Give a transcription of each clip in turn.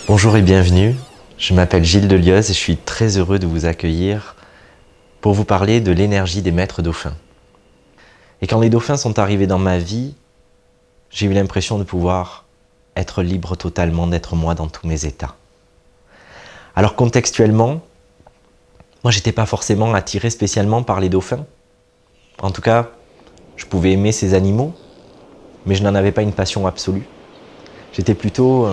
Bonjour et bienvenue, je m'appelle Gilles Delieuse et je suis très heureux de vous accueillir pour vous parler de l'énergie des maîtres dauphins. Et quand les dauphins sont arrivés dans ma vie, j'ai eu l'impression de pouvoir être libre totalement, d'être moi dans tous mes états. Alors contextuellement, moi j'étais pas forcément attiré spécialement par les dauphins. En tout cas, je pouvais aimer ces animaux, mais je n'en avais pas une passion absolue. J'étais plutôt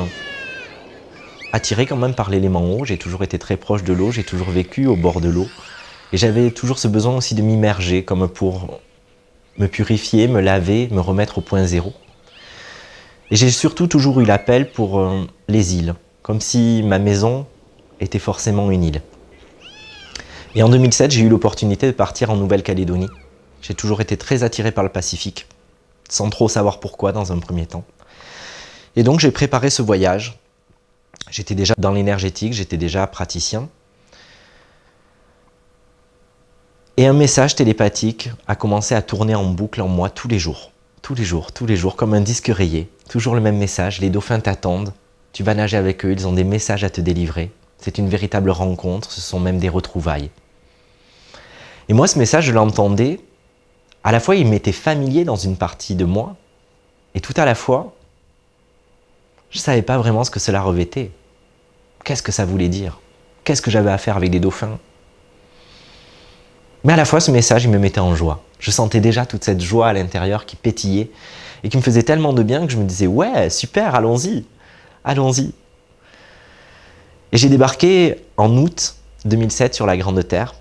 attiré quand même par l'élément eau, j'ai toujours été très proche de l'eau, j'ai toujours vécu au bord de l'eau. Et j'avais toujours ce besoin aussi de m'immerger, comme pour me purifier, me laver, me remettre au point zéro. Et j'ai surtout toujours eu l'appel pour les îles, comme si ma maison était forcément une île. Et en 2007, j'ai eu l'opportunité de partir en Nouvelle-Calédonie. J'ai toujours été très attiré par le Pacifique, sans trop savoir pourquoi dans un premier temps. Et donc j'ai préparé ce voyage. J'étais déjà dans l'énergétique, j'étais déjà praticien. Et un message télépathique a commencé à tourner en boucle en moi tous les jours. Tous les jours, comme un disque rayé. Toujours le même message, les dauphins t'attendent, tu vas nager avec eux, ils ont des messages à te délivrer. C'est une véritable rencontre, ce sont même des retrouvailles. Et moi, ce message, je l'entendais, à la fois il m'était familier dans une partie de moi, et tout à la fois, je ne savais pas vraiment ce que cela revêtait. Qu'est-ce que ça voulait dire? Qu'est-ce que j'avais à faire avec les dauphins? Mais à la fois, ce message, il me mettait en joie. Je sentais déjà toute cette joie à l'intérieur qui pétillait et qui me faisait tellement de bien que je me disais « Ouais, super, allons-y, allons-y ». Et j'ai débarqué en août 2007 sur la Grande Terre.